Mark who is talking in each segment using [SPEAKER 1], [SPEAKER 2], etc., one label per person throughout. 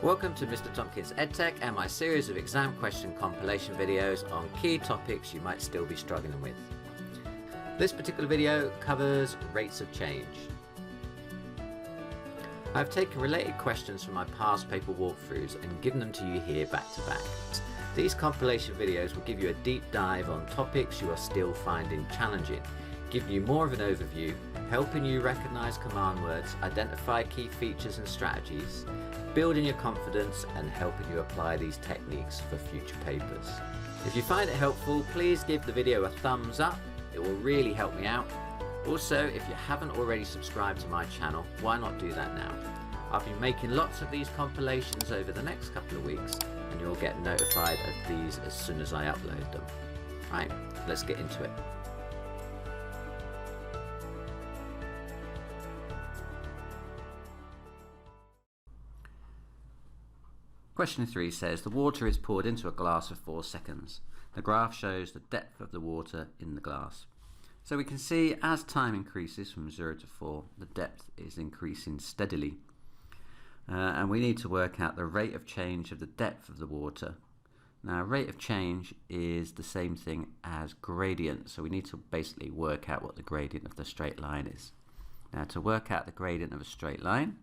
[SPEAKER 1] Welcome to Mr. Tompkins EdTech and my series of exam question compilation videos on key topics you might still be struggling with. This particular video covers rates of change. I've taken related questions from my past paper walkthroughs and given them to you here back to back. These compilation videos will give you a deep dive on topics you are still finding challenging, giving you more of an overview, helping you recognise command words, identify key features and strategies, building your confidence and helping you apply these techniques for future papers. If you find it helpful, please give the video a thumbs up, it will really help me out. Also, if you haven't already subscribed to my channel, why not do that now? I'll be making lots of these compilations over the next couple of weeks and you'll get notified of these as soon as I upload them. Right, let's get into it. Question 3 says the water is poured into a glass for 4 seconds. The graph shows the depth of the water in the glass. So we can see as time increases from 0 to 4, the depth is increasing steadily. And we need to work out the rate of change of the depth of the water. Now, rate of change is the same thing as gradient, so we need to basically work out what the gradient of the straight line is. Now, to work out the gradient of a straight line,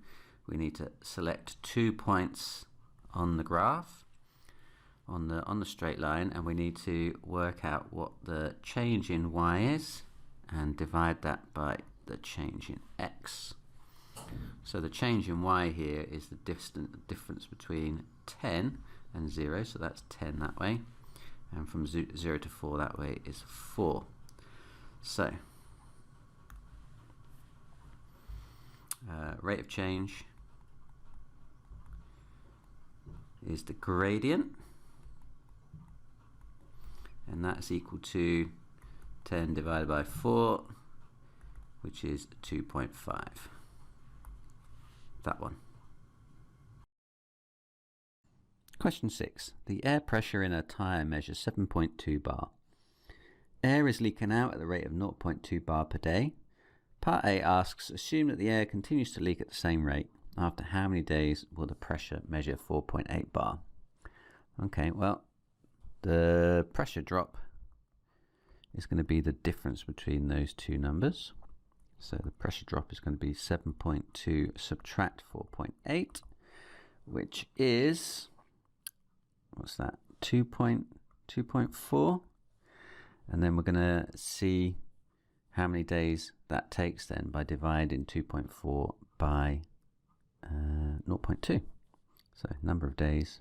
[SPEAKER 1] we need to select 2 points on the graph, on the straight line, and we need to work out what the change in y is and divide that by the change in x. So the change in y here is the difference between 10 and 0, so that's 10 that way, and from 0 to 4 that way is 4. So rate of change is the gradient, and that's equal to 10 divided by 4, which is 2.5. That one. Question 6. The air pressure in a tyre measures 7.2 bar. Air is leaking out at the rate of 0.2 bar per day. Part A asks, assume that the air continues to leak at the same rate. After how many days will the pressure measure 4.8 bar? Okay, well, the pressure drop is going to be the difference between those two numbers. So the pressure drop is going to be 7.2 subtract 4.8, which is, what's that, 2.4? And then we're going to see how many days that takes then by dividing 2.4 by 0.2. So number of days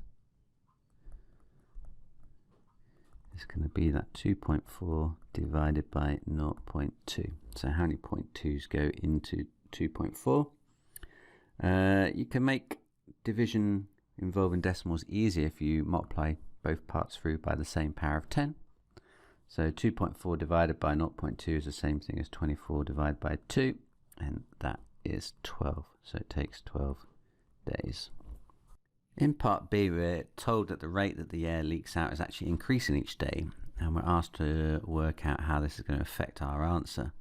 [SPEAKER 1] is going to be that 2.4 divided by 0.2. So how many 0.2s go into 2.4? You can make division involving decimals easier if you multiply both parts through by the same power of 10. So 2.4 divided by 0.2 is the same thing as 24 divided by 2, and that is 12. So it takes 12 days. In part B, we're told that the rate that the air leaks out is actually increasing each day, and we're asked to work out how this is going to affect our answer.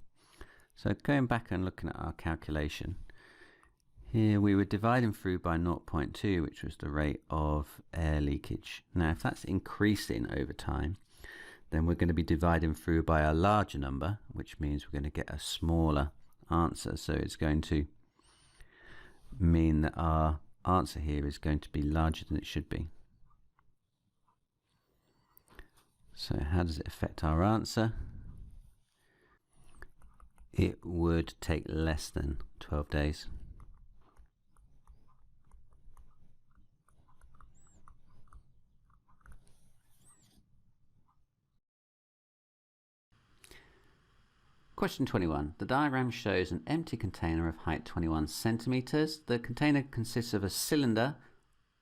[SPEAKER 1] So going back and looking at our calculation, here we were dividing through by 0.2, which was the rate of air leakage. Now if that's increasing over time, then we're going to be dividing through by a larger number, which means we're going to get a smaller answer. So it's going to mean that our answer here is going to be larger than it should be. So how does it affect our answer? It would take less than 12 days. Question 21. The diagram shows an empty container of height 21 centimeters. The container consists of a cylinder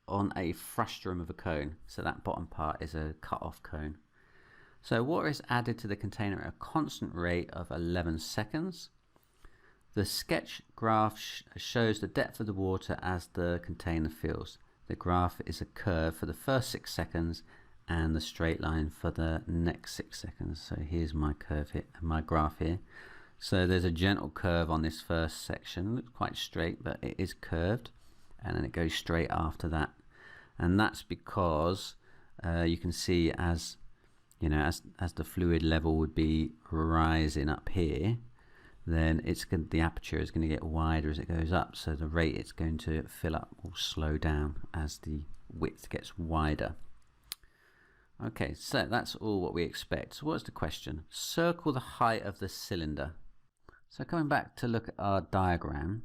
[SPEAKER 1] on a frustrum of a cone. So that bottom part is a cut-off cone. So water is added to the container at a constant rate of 11 seconds. The sketch graph shows the depth of the water as the container fills. The graph is a curve for the first 6 seconds and the straight line for the next 6 seconds. So here's my curve here, my graph here. So there's a gentle curve on this first section. It looks quite straight, but it is curved, and then it goes straight after that and that's because you can see as as the fluid level would be rising up here, then the aperture is going to get wider as it goes up, so the rate it's going to fill up will slow down as the width gets wider. Okay, so that's all what we expect. So what's the question? Circle the height of the cylinder. So coming back to look at our diagram,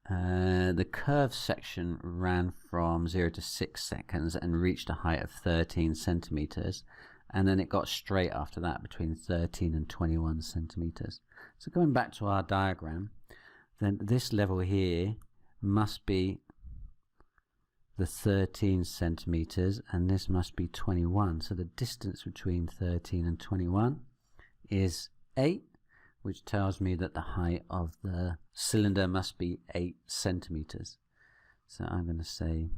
[SPEAKER 1] the curved section ran from 0 to 6 seconds and reached a height of 13 centimeters, and then it got straight after that between 13 and 21 centimeters. So going back to our diagram, then this level here must be the 13 centimeters, and this must be 21. So the distance between 13 and 21 is 8, which tells me that the height of the cylinder must be 8 centimeters. So I'm going to say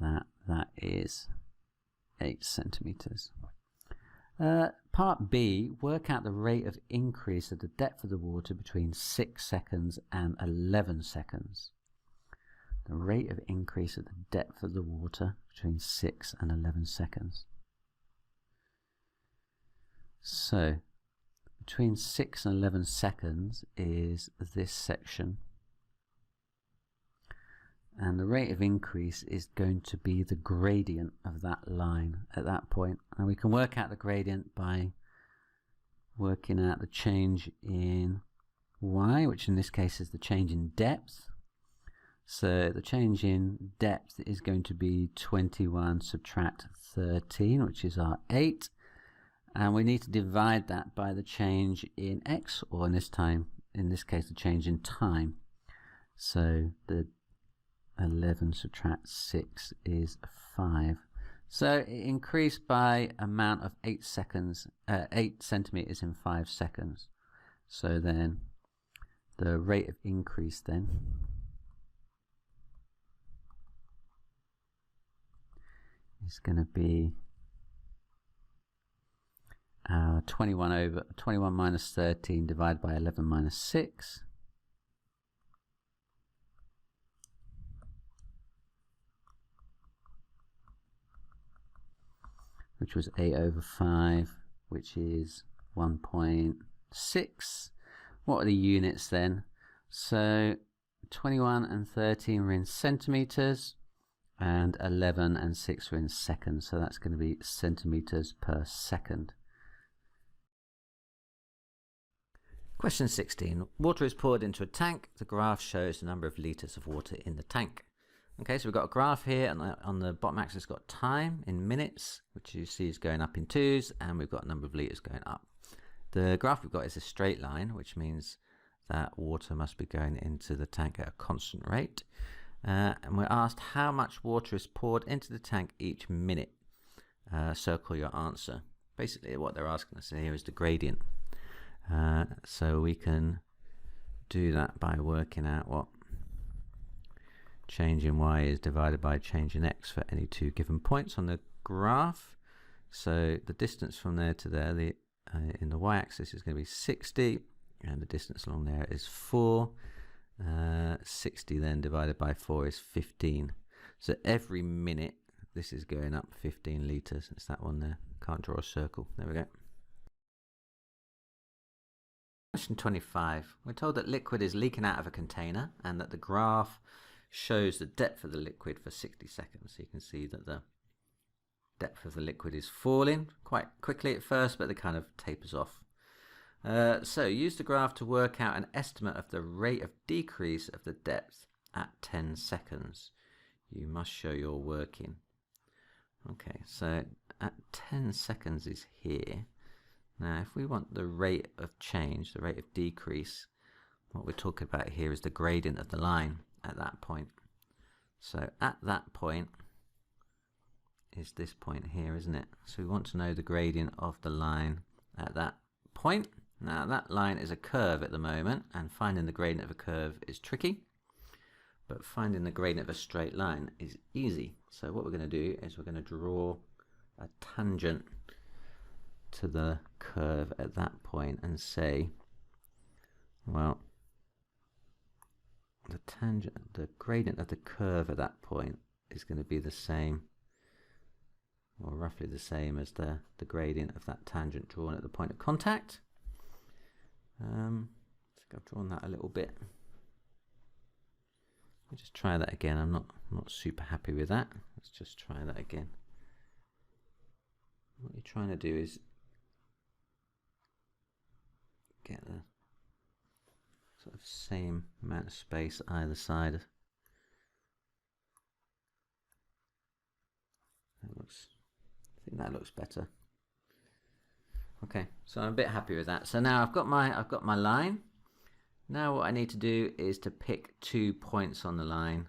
[SPEAKER 1] that that is 8 centimeters. Part B, work out the rate of increase of the depth of the water between 6 seconds and 11 seconds. The rate of increase of the depth of the water between 6 and 11 seconds. So between 6 and 11 seconds is this section, and the rate of increase is going to be the gradient of that line at that point. And we can work out the gradient by working out the change in y, which in this case is the change in depth. So the change in depth is going to be 21 subtract 13, which is our 8. And we need to divide that by the change in x, or in this case, the change in time. So the 11 subtract 6 is 5. So it increased by amount of 8 centimeters in 5 seconds. So then the rate of increase then is going to be 21 minus 13 divided by 11 minus 6. Which was 8 over 5, which is 1.6. What are the units then? So 21 and 13 were in centimeters, and 11 and 6 were in seconds. So that's going to be centimeters per second. Question 16. Water is poured into a tank. The graph shows the number of litres of water in the tank. Okay, so we've got a graph here, and on the bottom axis it's got time in minutes, which you see is going up in 2s, and we've got a number of litres going up. The graph we've got is a straight line, which means that water must be going into the tank at a constant rate. And we're asked how much water is poured into the tank each minute. Circle your answer. Basically what they're asking us here is the gradient. So we can do that by working out what change in y is divided by change in x for any two given points on the graph. So the distance from there to there, in the y-axis is going to be 60, and the distance along there is 4. 60 then divided by 4 is 15. So every minute this is going up 15 litres. It's that one there. Can't draw a circle. There we go. Question 25. We're told that liquid is leaking out of a container and that the graph shows the depth of the liquid for 60 seconds. So you can see that the depth of the liquid is falling quite quickly at first, but it kind of tapers off. So use the graph to work out an estimate of the rate of decrease of the depth at 10 seconds. You must show your working. Okay, so at 10 seconds is here. Now if we want the rate of change, the rate of decrease, what we're talking about here is the gradient of the line at that point. So at that point is this point here, isn't it? So we want to know the gradient of the line at that point. Now that line is a curve at the moment, and finding the gradient of a curve is tricky, but finding the gradient of a straight line is easy. So what we're going to do is we're going to draw a tangent to the curve at that point and say, well, the gradient of the curve at that point is going to be the same, or roughly the same as the gradient of that tangent drawn at the point of contact. I think I've drawn that a little bit. Let's just try that again. I'm not super happy with that. Let's just try that again. What you're trying to do is get the sort of same amount of space either side. I think that looks better. Okay, so I'm a bit happy with that. So now I've got my line. Now what I need to do is to pick 2 points on the line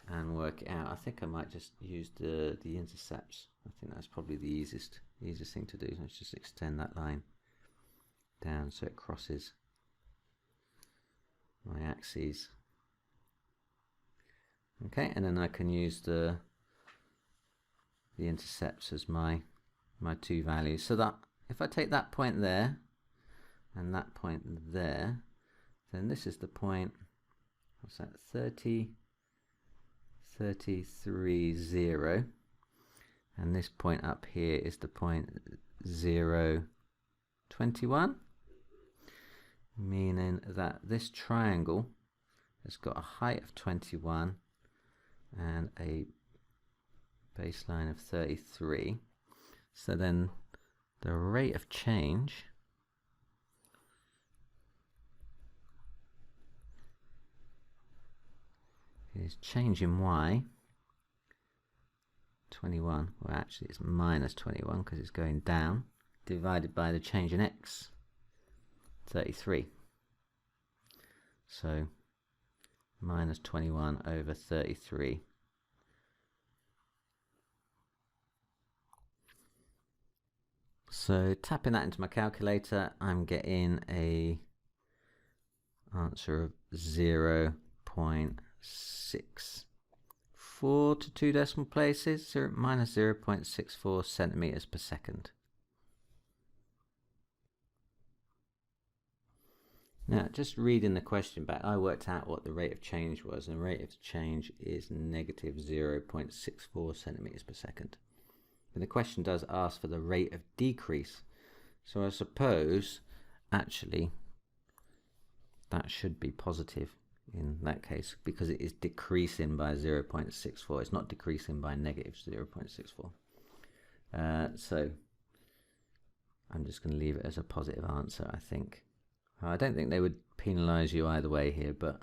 [SPEAKER 1] and work it out. I think I might just use the intercepts. I think that's probably the easiest thing to do. Let's just extend that line down so it crosses my axes. Okay, and then I can use the intercepts as my 2 values. So that if I take that point there and that point there, then this is the point, what's that, 33, 0. And this point up here is the point 0, 21. Meaning that this triangle has got a height of 21 and a baseline of 33. So then the rate of change is change in y 21, well actually it's minus 21 because it's going down, divided by the change in x 33. So minus 21 over 33. So tapping that into my calculator, I'm getting a answer of 0.64 to 2 decimal places, minus 0.64 centimeters per second. Now, just reading the question back, I worked out what the rate of change was, and the rate of change is negative 0.64 centimeters per second. But the question does ask for the rate of decrease, so I suppose actually that should be positive in that case, because it is decreasing by 0.64. It's not decreasing by negative 0.64. So I'm just going to leave it as a positive answer, I think. I don't think they would penalise you either way here, but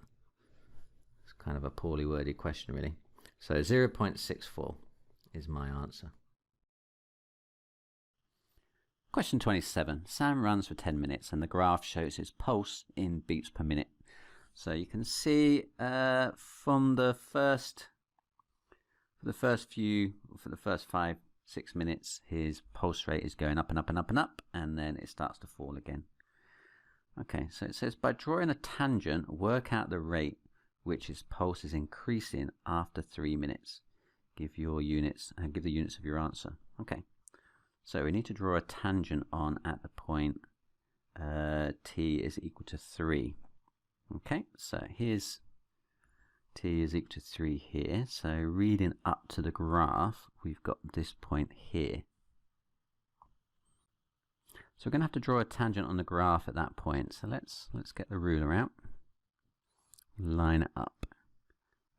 [SPEAKER 1] it's kind of a poorly worded question, really. So 0.64 is my answer. Question 27. Sam runs for 10 minutes and the graph shows his pulse in beats per minute. So you can see from the first 5-6 minutes, his pulse rate is going up and up and up and up, and then it starts to fall again. Okay, so it says by drawing a tangent, work out the rate which his pulse is increasing after 3 minutes. Give your units and give the units of your answer. Okay, so we need to draw a tangent on at the point t is equal to 3. Okay, so here's t is equal to 3 here. So reading up to the graph, we've got this point here. So we're going to have to draw a tangent on the graph at that point. So let's get the ruler out, line it up.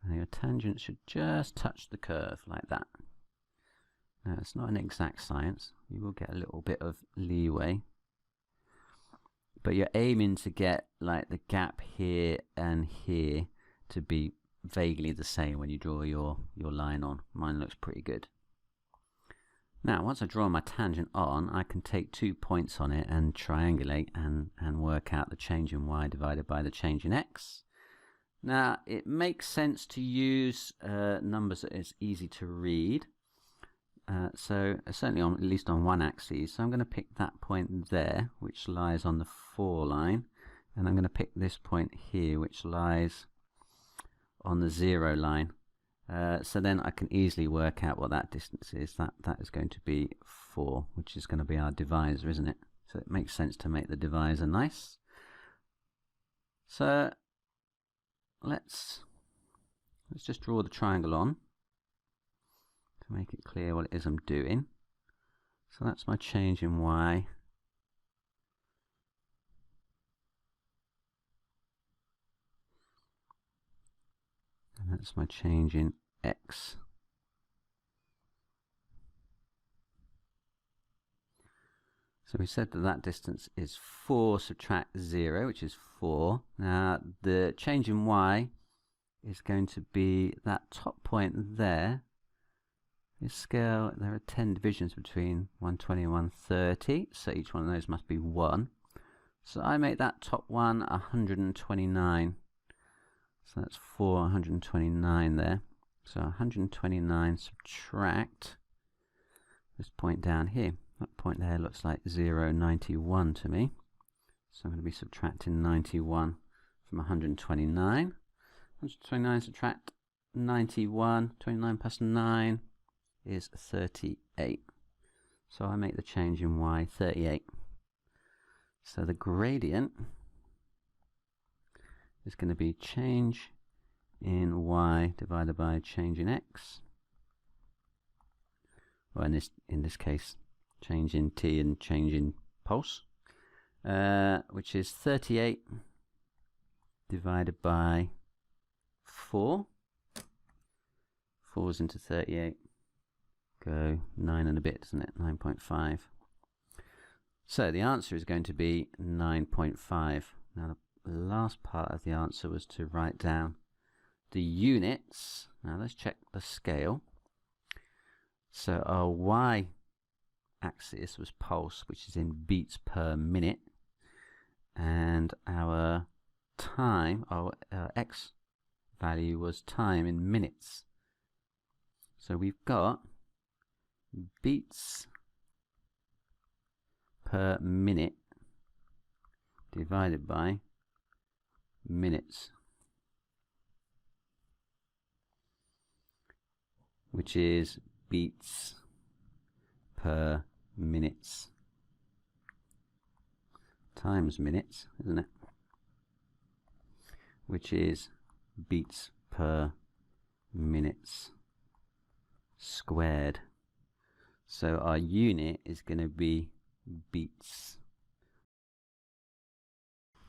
[SPEAKER 1] Now your tangent should just touch the curve like that. Now it's not an exact science. You will get a little bit of leeway, but you're aiming to get like the gap here and here to be vaguely the same when you draw your line on. Mine looks pretty good. Now, once I draw my tangent on, I can take 2 points on it and triangulate and work out the change in y divided by the change in x. Now, it makes sense to use numbers that is easy to read. So certainly at least on one axis. So I'm going to pick that point there, which lies on the 4 line, and I'm going to pick this point here, which lies on the 0 line. So then I can easily work out what that distance is. That is going to be 4, which is going to be our divisor, isn't it? So it makes sense to make the divisor nice. So let's just draw the triangle on. to make it clear what it is I'm doing. So that's my change in y. And that's my change in x. So we said that that distance is 4 subtract 0, which is 4. Now the change in y is going to be that top point there. This scale, there are 10 divisions between 120 and 130, so each one of those must be 1. So I make that top one 129. So that's 429 there. So 129 subtract this point down here. That point there looks like 0.91 to me. So I'm going to be subtracting 91 from 129. 129 subtract 91. 29 plus 9 is 38. So I make the change in y 38. So the gradient is going to be change in y divided by change in x. Well, in this case, change in t and change in pulse, which is 38 divided by 4. 4's into 38 go 9 and a bit, doesn't it? 9.5. So the answer is going to be 9.5. Now the last part of the answer was to write down the units. Now let's check the scale. So our y axis was pulse, which is in beats per minute, and our time, our x value was time in minutes. So we've got beats per minute divided by minutes, which is beats per minutes times minutes, isn't it? Which is beats per minutes squared. So our unit is going to be beats.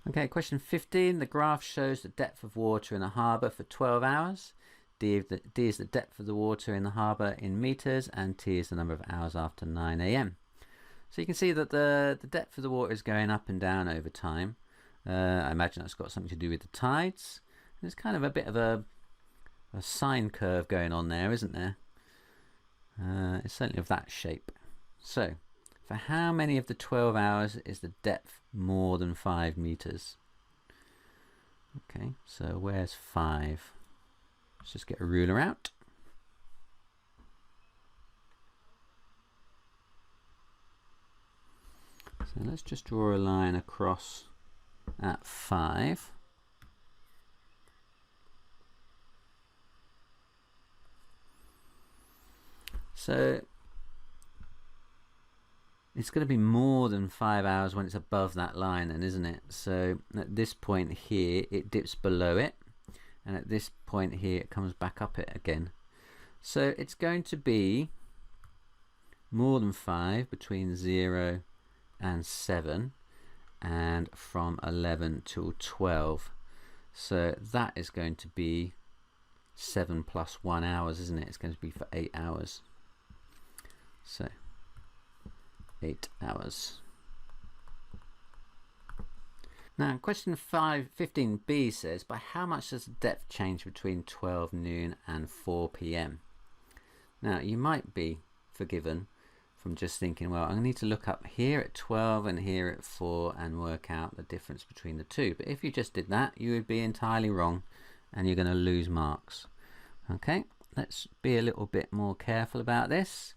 [SPEAKER 1] Okay, question 15. The graph shows the depth of water in the harbour for 12 hours. D is the depth of the water in the harbour in meters, and T is the number of hours after 9 AM. So you can see that the depth of the water is going up and down over time. I imagine that's got something to do with the tides. There's kind of a bit of a sine curve going on there, isn't there? It's certainly of that shape. So, for how many of the 12 hours is the depth more than 5 meters? Okay, so where's 5? Let's just get a ruler out. So let's just draw a line across at 5. So it's going to be more than 5 hours when it's above that line then, isn't it? So at this point here it dips below it, and at this point here it comes back up it again. So it's going to be more than 5 between 0 and 7, and from 11 till 12. So that is going to be 7 plus 1 hours, isn't it? It's going to be for 8 hours. So 8 hours. Now question 15b says, by how much does the depth change between 12 noon and 4 p.m? Now you might be forgiven from just thinking, well, I need to look up here at 12 and here at 4 and work out the difference between the two. But if you just did that, you would be entirely wrong and you're going to lose marks. Okay, let's be a little bit more careful about this.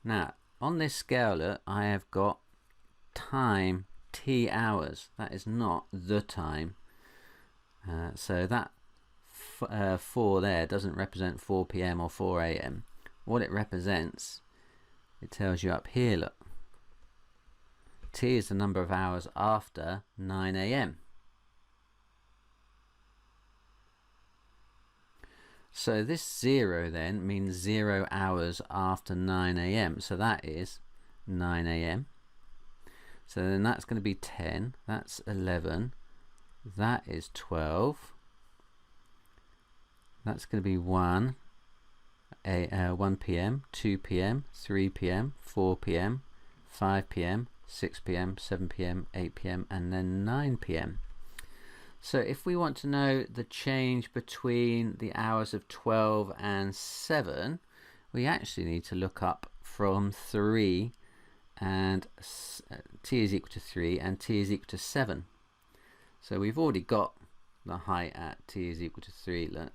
[SPEAKER 1] Now on this scale, look, I have got time t hours. That is not the time. So that 4 there doesn't represent 4 p.m. or 4 a.m. What it represents, it tells you up here, look, t is the number of hours after 9 a.m. So this 0 then means 0 hours after 9 a.m. So that is 9 a.m. So then that's going to be 10. That's 11. That is 12. That's going to be 1 p.m., 2 p.m., 3 p.m., 4 p.m., 5 p.m., 6 p.m., 7 p.m., 8 p.m., and then 9 p.m. So if we want to know the change between the hours of 12 and 7, we actually need to look up from 3 and t is equal to 3 and t is equal to 7. So we've already got the height at t is equal to 3. Look,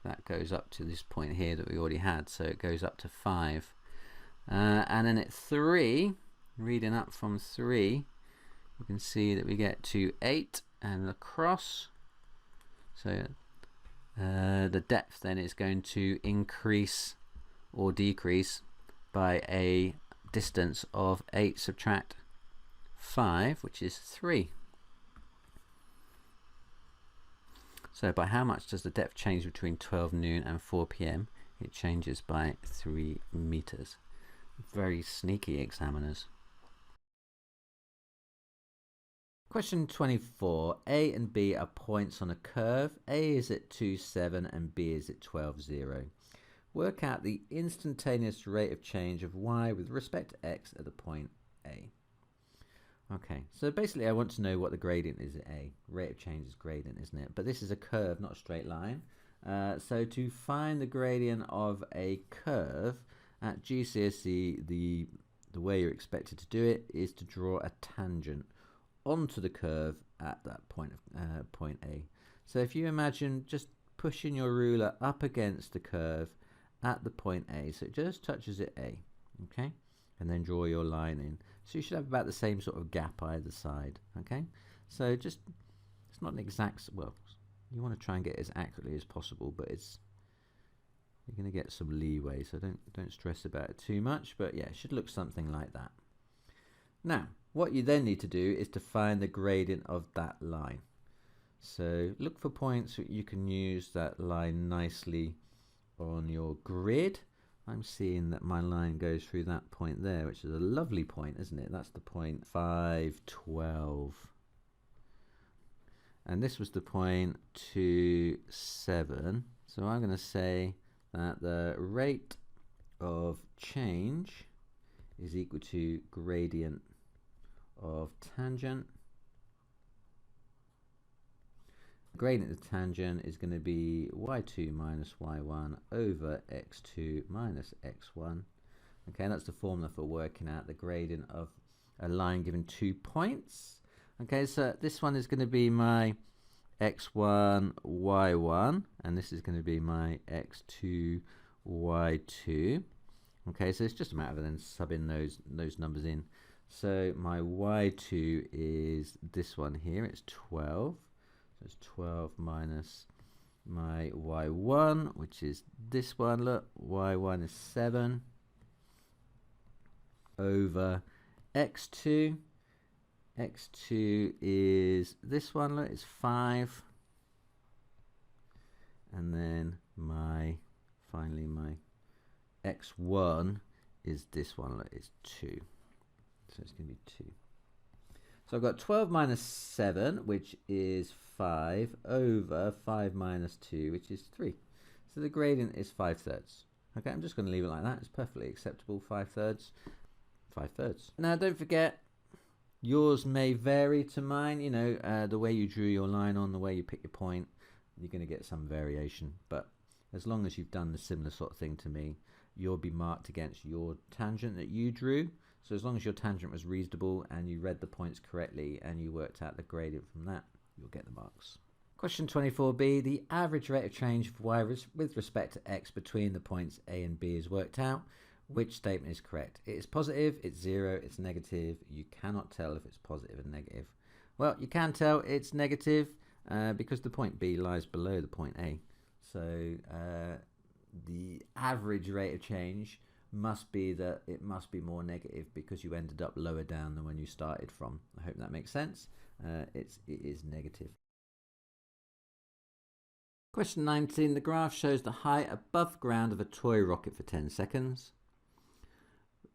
[SPEAKER 1] that goes up to this point here that we already had, so it goes up to 5. And then at 3, reading up from 3, you can see that we get to 8 and across. So the depth then is going to increase or decrease by a distance of 8 subtract 5, which is 3. So by how much does the depth change between 12 noon and 4 p.m? It changes by 3 meters. Very sneaky examiners. Question 24. A and B are points on a curve. A is at 2, 7 and B is at 12, 0. Work out the instantaneous rate of change of y with respect to x at the point A. Okay, so basically I want to know what the gradient is at A. Rate of change is gradient, isn't it? But this is a curve, not a straight line. So to find the gradient of a curve at GCSE, the way you're expected to do it is to draw a tangent onto the curve at that point A. So if you imagine just pushing your ruler up against the curve at the point A, so it just touches at A, okay, and then draw your line in. So you should have about the same sort of gap either side, okay. So just, it's not an exact, well, you want to try and get as accurately as possible, but you're going to get some leeway, so don't stress about it too much. But yeah, it should look something like that. Now what you then need to do is to find the gradient of that line. So look for points that you can use that line nicely on your grid. I'm seeing that my line goes through that point there, which is a lovely point, isn't it? That's the point 5, 12. And this was the point 2, 7. So I'm going to say that the rate of change is equal to gradient of tangent. Gradient of tangent is going to be y2 minus y1 over x2 minus x1. Okay, that's the formula for working out the gradient of a line given 2 points. Okay, so this one is going to be my x1, y1, and this is going to be my x2, y2. Okay, so it's just a matter of then subbing those numbers in. So my y2 is this one here, it's 12. So it's 12 minus my y1, which is this one, look, y1 is 7, over x2. x2 is this one, look, it's 5. And then finally my x1 is this one, look, it's 2. So it's going to be 2. So I've got 12 minus 7, which is 5, over 5 minus 2, which is 3. So the gradient is 5/3. Okay, I'm just going to leave it like that. It's perfectly acceptable, 5/3. 5/3. Now don't forget, yours may vary to mine. You know, the way you drew your line on, the way you pick your point, you're going to get some variation. But as long as you've done the similar sort of thing to me, you'll be marked against your tangent that you drew. So as long as your tangent was reasonable and you read the points correctly and you worked out the gradient from that, you'll get the marks. Question 24b, the average rate of change of y with respect to x between the points A and B is worked out. Which statement is correct? It is positive, it's 0, it's negative. You cannot tell if it's positive and negative. Well, you can tell it's negative because the point B lies below the point A. So the average rate of change must be that it must be more negative because you ended up lower down than when you started from. I hope that makes sense. It is negative. Question 19. The graph shows the height above ground of a toy rocket for 10 seconds.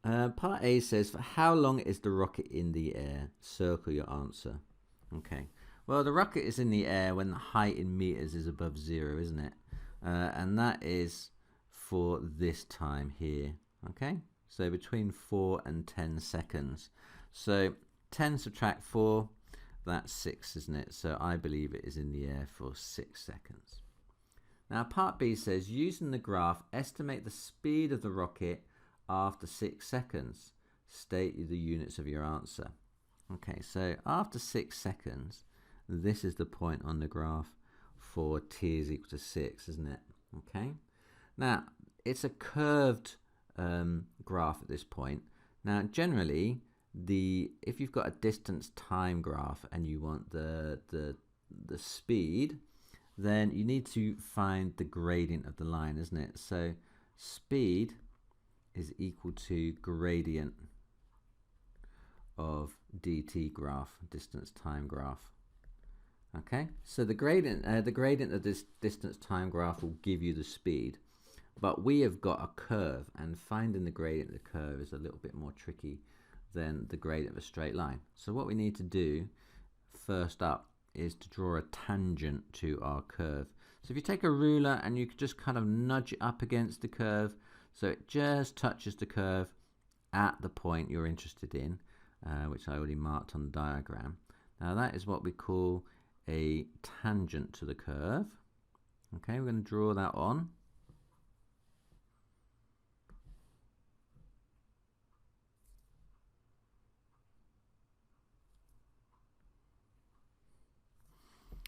[SPEAKER 1] Part A says, for how long is the rocket in the air? Circle your answer. Okay. Well, the rocket is in the air when the height in meters is above 0, isn't it? And that is for this time here. Okay. So between 4 and 10 seconds. So 10 subtract 4, that's 6, isn't it? So I believe it is in the air for 6 seconds. Now part B says, using the graph, estimate the speed of the rocket after 6 seconds. State the units of your answer. Okay, so after 6 seconds, this is the point on the graph for t is equal to 6, isn't it? Okay. Now, it's a curved graph at this point. Now, generally, if you've got a distance time graph and you want the speed, then you need to find the gradient of the line, isn't it? So speed is equal to gradient of dt graph, distance time graph. Okay, so the gradient of this distance time graph will give you the speed, but we have got a curve, and finding the gradient of the curve is a little bit more tricky than the gradient of a straight line. So what we need to do first up is to draw a tangent to our curve. So if you take a ruler and you just kind of nudge it up against the curve so it just touches the curve at the point you're interested in, which I already marked on the diagram. Now that is what we call a tangent to the curve. Okay, we're going to draw that on.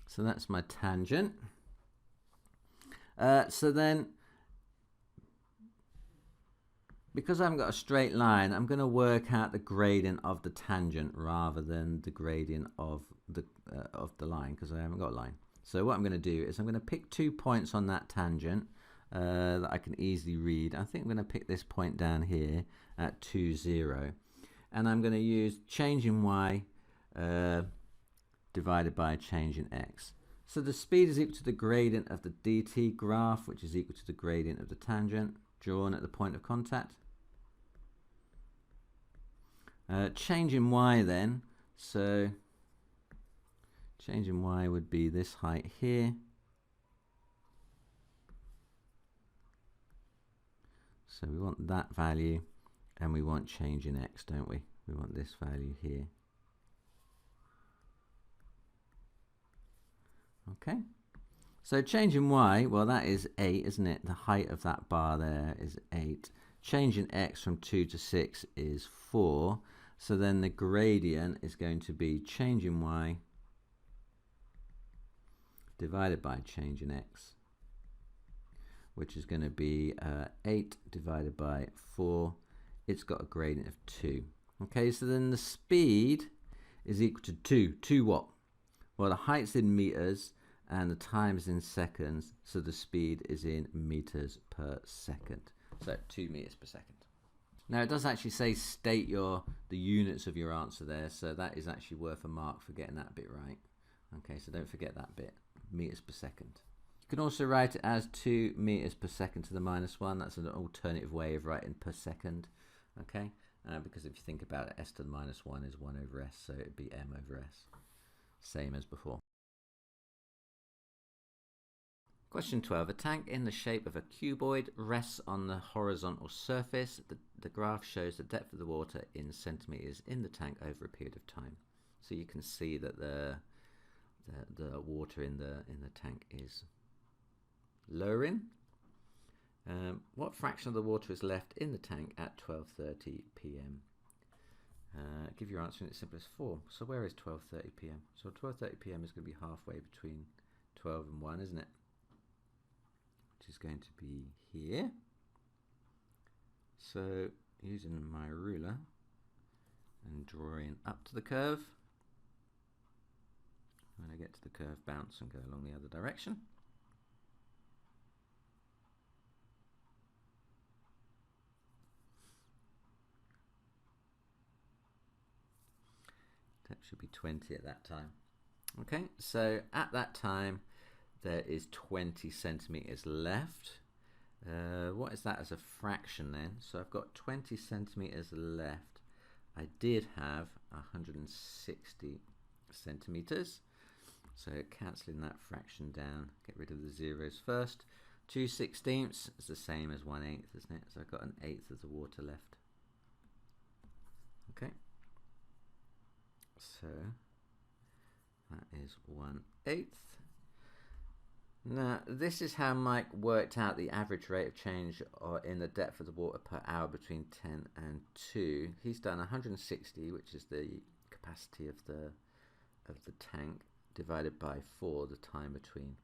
[SPEAKER 1] So that's my tangent. So then, because I haven't got a straight line, I'm going to work out the gradient of the tangent rather than the gradient of the line, because I haven't got a line. So what I'm going to do is I'm going to pick 2 points on that tangent that I can easily read. I think I'm going to pick this point down here at 2, 0. And I'm going to use change in y divided by a change in x. So the speed is equal to the gradient of the dt graph, which is equal to the gradient of the tangent drawn at the point of contact. Change in y then, so change in y would be this height here. So we want that value, and we want change in x, don't we? We want this value here. Okay, so change in y, well that is 8, isn't it? The height of that bar there is 8. Change in x from 2 to 6 is 4. So then the gradient is going to be change in y divided by change in x, which is going to be 8 divided by 4. It's got a gradient of 2. Okay, so then the speed is equal to 2. 2 what? Well, the height's in meters and the time is in seconds, so the speed is in meters per second. So 2 meters per second. Now it does actually say state the units of your answer there, so that is actually worth a mark for getting that bit right. Okay, so don't forget that bit, meters per second. You can also write it as 2 meters per second to the -1. That's an alternative way of writing per second. Okay, because if you think about it, s to the -1 is 1 over s, so it'd be m over s. Same as before. Question 12. A tank in the shape of a cuboid rests on the horizontal surface. The graph shows the depth of the water in centimeters in the tank over a period of time. So you can see that the water in the tank is lowering. What fraction of the water is left in the tank at 12:30 p.m.? Give your answer in its simplest form. So where is 12:30 p.m.? So 12:30 p.m. is going to be halfway between 12 and 1, isn't it? Which is going to be here. So using my ruler and drawing up to the curve, when I get to the curve, bounce and go along the other direction. That should be 20 at that time. Okay, so at that time there is 20 centimeters left. What is that as a fraction then? So I've got 20 centimeters left. I did have 160 centimeters. So cancelling that fraction down, get rid of the zeros first. 2/16 is the same as 1/8, isn't it? So I've got 1/8 of the water left. Okay. So that is 1/8. Now, this is how Mike worked out the average rate of change in the depth of the water per hour between 10 and 2. He's done 160, which is the capacity of the tank, divided by 4, the time between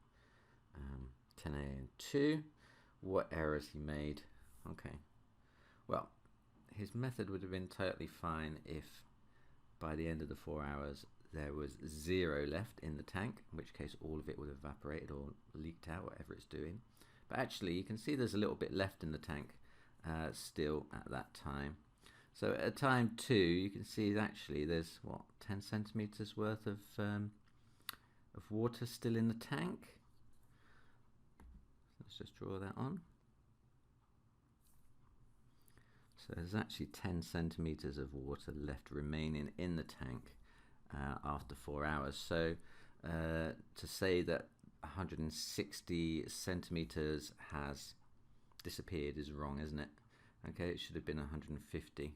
[SPEAKER 1] 10 a.m. and 2. What errors he made? Okay. Well, his method would have been totally fine if by the end of the 4 hours there was 0 left in the tank, in which case all of it would have evaporated or leaked out, whatever it's doing. But actually you can see there's a little bit left in the tank still at that time. So at time 2 you can see actually there's what, 10 centimeters worth of water still in the tank. Let's just draw that on. So there's actually 10 centimeters of water left remaining in the tank after 4 hours. So to say that 160 centimeters has disappeared is wrong, isn't it? Okay, it should have been 150.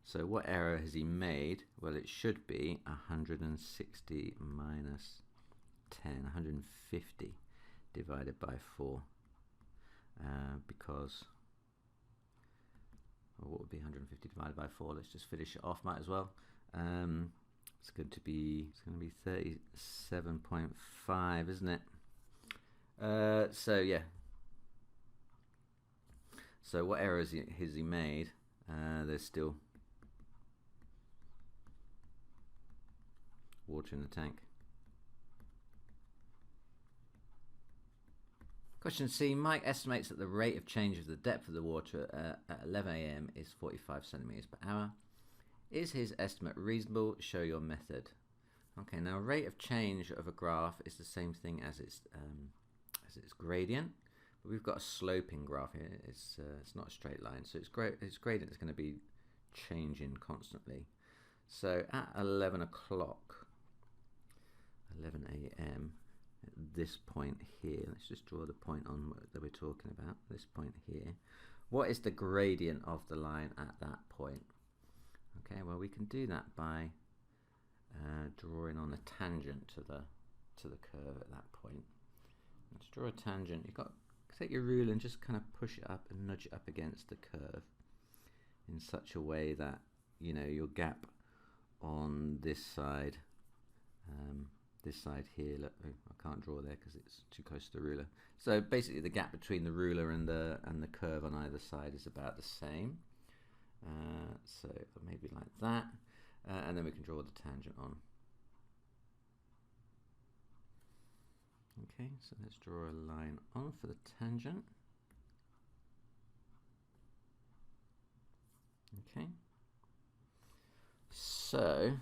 [SPEAKER 1] So what error has he made? Well, it should be 160 minus 10, 150 divided by 4, because what would be 150 divided by 4? Let's just finish it off, might as well. It's going to be 37.5, isn't it? So yeah. So what errors has he made? There's still water in the tank. Question C, Mike estimates that the rate of change of the depth of the water at 11 a.m. is 45 centimeters per hour. Is his estimate reasonable? Show your method. Okay, now rate of change of a graph is the same thing as its gradient, but we've got a sloping graph here. It's not a straight line, so its gradient is going to be changing constantly. So at 11 o'clock, 11 a.m., at this point here, let's just draw the point on that we're talking about, this point here. What is the gradient of the line at that point? Okay, well we can do that by drawing on a tangent to the curve at that point. Let's draw a tangent. You've got to take your ruler and just kind of push it up and nudge it up against the curve in such a way that, you know, your gap on this side here, look, oh, I can't draw there because it's too close to the ruler. So basically the gap between the ruler and the curve on either side is about the same. So maybe like that, and then we can draw the tangent on. Okay, so let's draw a line on for the tangent. Okay, so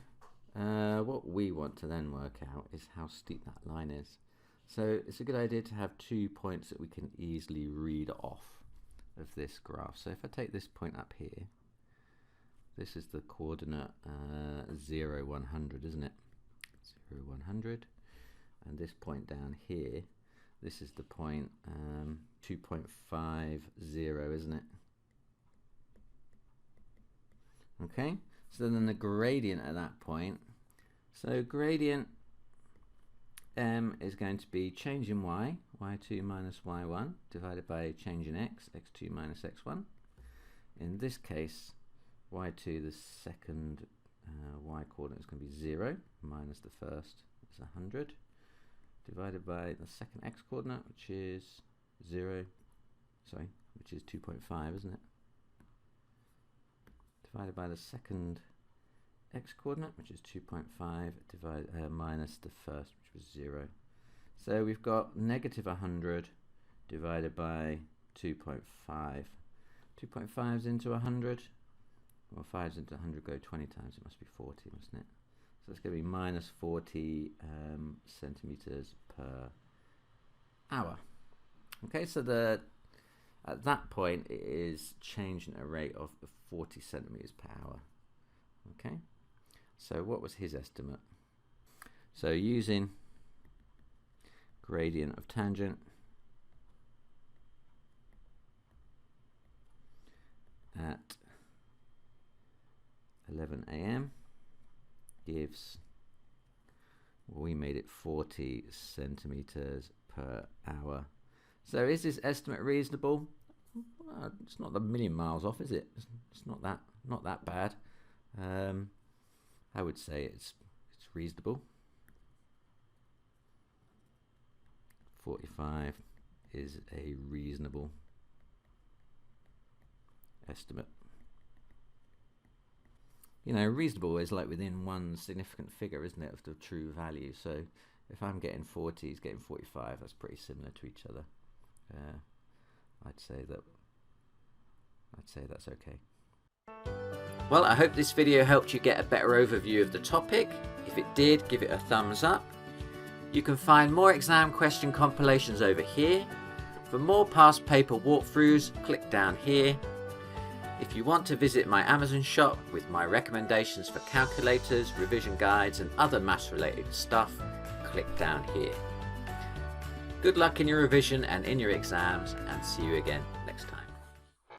[SPEAKER 1] what we want to then work out is how steep that line is. So it's a good idea to have 2 points that we can easily read off of this graph. So if I take this point up here, this is the coordinate 0, 100, isn't it? 0, 100. And this point down here, this is the point 2.50, isn't it? Okay, so then the gradient at that point, so gradient is going to be change in y, y2 minus y1, divided by change in x, x2 minus x1. In this case, y2, the second y coordinate is going to be 0, minus the first is 100, divided by the second x coordinate, which is 2.5, isn't it? Divided by the second x coordinate, which is 2.5, minus the first, which was 0. So we've got negative 100 divided by 2.5. 2.5's into 100. Well, 5's into 100 go 20 times. It must be 40, mustn't it? So it's going to be minus 40 centimeters per hour. Okay, so at that point it is changing at a rate of 40 centimeters per hour. Okay, so what was his estimate? So using gradient of tangent at 11 AM gives, well, we made it 40 centimeters per hour. So is this estimate reasonable? Well, it's not a million miles off, is it? It's not that bad. I would say it's reasonable. 45 is a reasonable estimate. You know, reasonable is like within one significant figure, isn't it, of the true value. So if I'm getting 40, he's getting 45, that's pretty similar to each other. I'd say that's okay. Well, I hope this video helped you get a better overview of the topic. If it did, give it a thumbs up. You can find more exam question compilations over here. For more past paper walkthroughs, click down here. If you want to visit my Amazon shop with my recommendations for calculators, revision guides and other maths related stuff, click down here. Good luck in your revision and in your exams, and see you again next time.